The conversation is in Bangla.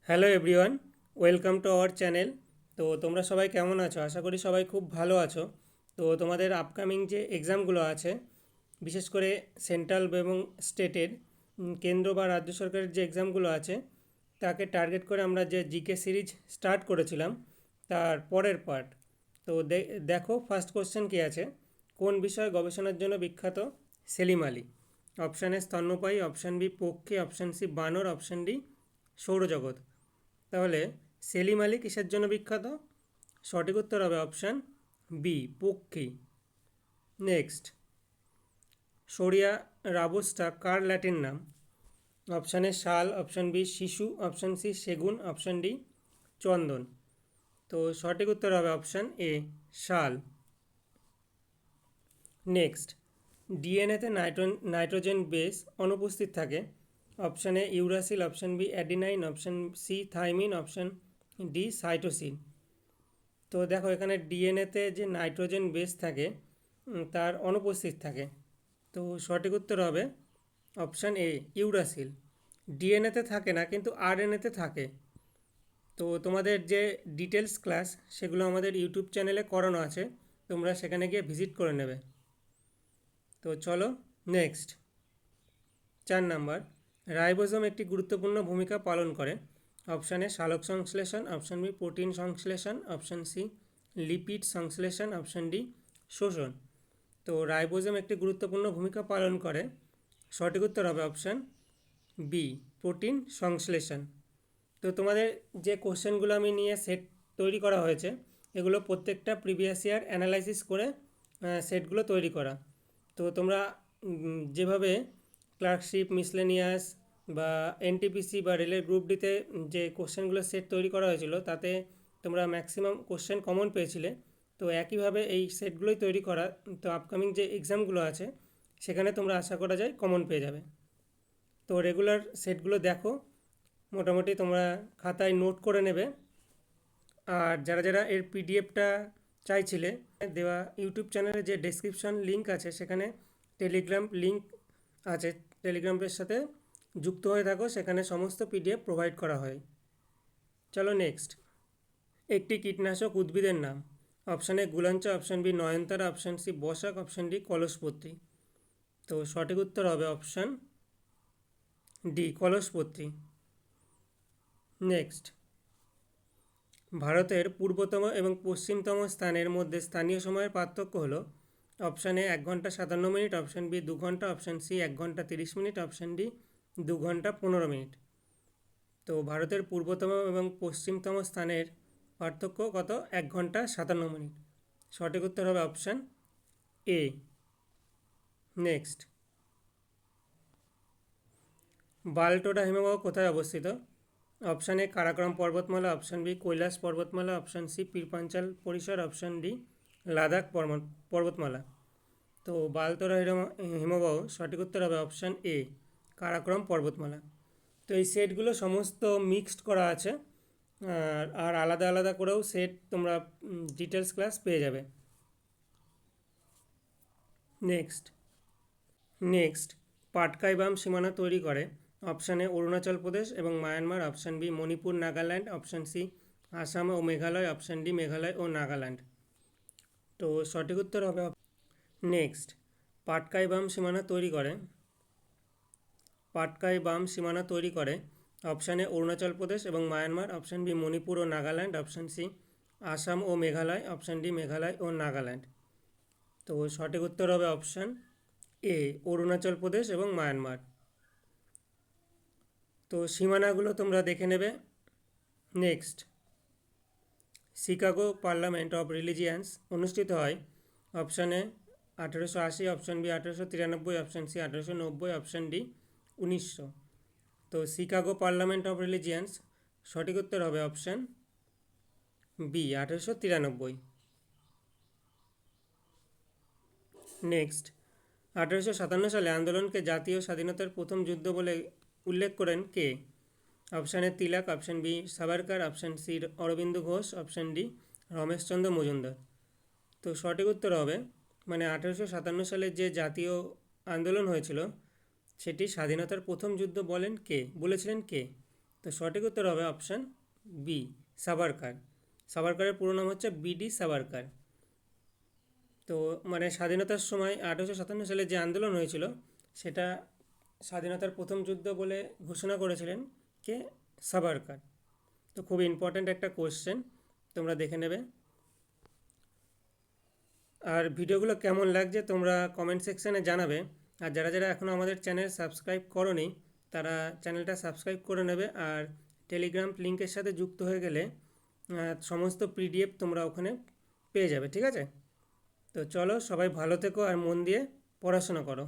Hello everyone, welcome to our channel. তো তোমরা সবাই কেমন আছো? আশা করি সবাই খুব ভালো আছো। তো তোমাদের আপকামিং যে এক্সামগুলো আছে, বিশেষ করে সেন্ট্রাল এবং স্টেটের কেন্দ্র বা রাজ্য সরকারের যে এক্সামগুলো আছে, তাকে টার্গেট করে আমরা যে জিকে সিরিজ স্টার্ট করেছিলাম তার পরের পার্ট। তো দেখো ফার্স্ট কোশ্চেন কী আছে। কোন বিষয়ে গবেষণার জন্য বিখ্যাত সেলিম আলী? অপশান এ স্তন্যপায়ী, অপশান বি পক্ষী, অপশান সি বানর, অপশান ডি সৌরজগৎ। তাহলে সেলিম আলী কিসের জন্য বিখ্যাত? সঠিক উত্তর হবে অপশান বি পক্ষী। নেক্সট, সরিয়া রাবুসটা কার ল্যাটিন নাম? অপশান এ শাল, অপশান বি শিশু, অপশান সি সেগুন, অপশান ডি চন্দন। তো সঠিক উত্তর হবে অপশান এ শাল। নেক্সট, ডিএনএতে নাইট্রোজেন বেস অনুপস্থিত থাকে। Option A uracil, option B adenine, option C thymine, option D cytosine. তো দেখো এখানে ডিএনএতে যে নাইট্রোজেন বেস থাকে তার অনুপস্থিত থাকে। তো সঠিক উত্তর হবে অপশান এ ইউরাসিল। ডিএনএতে থাকে না কিন্তু আরএনএতে থাকে। তো তোমাদের যে ডিটেলস ক্লাস সেগুলো আমাদের ইউটিউব চ্যানেলে করানো আছে, তোমরা সেখানে গিয়ে ভিজিট করে নেবে। তো চলো নেক্সট, 4 নাম্বার, রাইবোজোম একটি গুরুত্বপূর্ণ ভূমিকা পালন করে। অপশান এ সালোক সংশ্লেষণ, অপশান বি প্রোটিন সংশ্লেষণ, অপশান সি লিপিড সংশ্লেষণ, অপশান ডি শোষণ। তো রাইবোজোম একটি গুরুত্বপূর্ণ ভূমিকা পালন করে। সঠিক উত্তর হবে অপশান বি প্রোটিন সংশ্লেষণ। তো তোমাদের যে কোশ্চেনগুলো আমি নিয়ে সেট তৈরি করা হয়েছে, এগুলো প্রত্যেকটা প্রিভিয়াস ইয়ার অ্যানালাইসিস করে সেটগুলো তৈরি করা। তো তোমরা যেভাবে ক্লার্কশিপ, মিসলেনিয়াস বা এনটিপিসি বা রেলের গ্রুপ ডিতে যে কোশ্চেনগুলো সেট তৈরি করা হয়েছিল, তাতে তোমরা ম্যাক্সিমাম কোশ্চেন কমন পেয়েছিলে। তো একইভাবে এই সেটগুলোই তৈরি করা, তো আপকামিং যে এক্সামগুলো আছে সেখানে তোমরা আশা করা যায় কমন পেয়ে যাবে। তো রেগুলার সেটগুলো দেখো, মোটামুটি তোমরা খাতায় নোট করে নেবে। আর যারা যারা এর পিডিএফটা চাইছিলে, দেওয়া ইউটিউব চ্যানেলে যে ডেসক্রিপশন লিঙ্ক আছে সেখানে টেলিগ্রাম লিঙ্ক আছে, টেলিগ্রামের সাথে যুক্ত হয়ে থাকো, সেখানে সমস্ত পিডিএফ প্রোভাইড করা হয়। চলো নেক্সট, একটি কীটনাশক উদ্ভিদের নাম। অপশান এ গুলাঞ্চা, অপশান বি নয়নতারা, অপশান সি বসাক, অপশান ডি কলসপত্রী। তো সঠিক উত্তর হবে অপশান ডি কলসপত্রী। নেক্সট, ভারতের পূর্বতম এবং পশ্চিমতম স্থানের মধ্যে স্থানীয় সময়ের পার্থক্য হলো। অপশান এ 1 ঘন্টা 57 মিনিট, অপশান বি 2 ঘন্টা, অপশান সি 1 ঘন্টা 30 মিনিট, অপশান ডি 2 ঘন্টা 15 মিনিট। তো ভারতের পূর্বতম এবং পশ্চিমতম স্থানের পার্থক্য কত? 1 ঘন্টা 57 মিনিট। সঠিক উত্তর হবে অপশান এ। নেক্সট, বালটোরা হিমবাহ কোথায় অবস্থিত? অপশান এ কারাকোরাম পর্বতমালা, অপশান বি কৈলাস পর্বতমালা, অপশান সি পীরপাঞ্চাল পরিসর, অপশান ডি লাদাখ পর্বতমালা। তো বালতোরা হিমবাহ সঠিক উত্তর হবে অপশান এ কারাকোরাম পর্বতমালা। তো এই সেটগুলো সমস্ত মিক্সড করা আছে, আর আলাদা আলাদা করেও সেট তোমরা ডিটেলস ক্লাস পেয়ে যাবে। নেক্সট, পাটকাই বাম সীমানা তৈরি করে। অপশান এ অরুণাচল প্রদেশ এবং Myanmar, option B Manipur Nagaland, option C Assam ও মেঘালয়, অপশান ডি মেঘালয় ও নাগাল্যান্ড। তো সঠিক উত্তর হবে নেক্সট, পাটকাই বাম সীমানা তৈরি করে। পাটকাই বাম সীমানা তৈরি করে অপশান এ অরুণাচল প্রদেশ এবং মায়ানমার, অপশান বি মণিপুর ও নাগাল্যান্ড, অপশান সি আসাম ও মেঘালয়, অপশান ডি মেঘালয় ও নাগাল্যান্ড। তো সঠিক উত্তর হবে অপশান এ অরুণাচল প্রদেশ এবং মায়ানমার। তো সীমানাগুলো তোমরা দেখে নেবে। Next, Chicago parliament of religions অনুষ্ঠিত হয়। Option A 1880, option B 1893, option C 1890, option D 1900। তো শিকাগো পার্লামেন্ট অফ রিলিজিয়ান্স সঠিক উত্তর হবে অপশান বি 1893। নেক্সট, 1857 সালে আন্দোলনকে জাতীয় স্বাধীনতার প্রথম যুদ্ধ বলে উল্লেখ করেন কে? Option A Tilak, option B Savarkar, option C Aurobindo Ghosh, option D Rameshchandra Majumdar. তো সঠিক উত্তর হবে, মানে 1857 সালে যে জাতীয় আন্দোলন হয়েছিল সেটি স্বাধীনতার প্রথম যুদ্ধ বলেছিলেন কে? তো সঠিক উত্তর হবে অপশান বি, সাভারকার। সাভারকারের পুরো নাম হচ্ছে বিডি সাভারকার। তো মানে স্বাধীনতার সময় 1857 সালে যে আন্দোলন হয়েছিল সেটা স্বাধীনতার প্রথম যুদ্ধ বলে ঘোষণা করেছিলেন কে? সাভারকার। তো খুব ইম্পর্ট্যান্ট একটা কোশ্চেন, তোমরা দেখে নেবে। আর ভিডিওগুলো কেমন লাগছে তোমরা কমেন্ট সেকশানে জানাবে। আর যারা যারা এখনও আমাদের চ্যানেল সাবস্ক্রাইব করোনি তারা চ্যানেলটা সাবস্ক্রাইব করে নেবে। আর টেলিগ্রাম লিঙ্কের সাথে যুক্ত হয়ে গেলে সমস্ত পিডিএফ তোমরা ওখানে পেয়ে যাবে, ঠিক আছে? তো চলো, সবাই ভালো থেকো আর মন দিয়ে পড়াশোনা করো।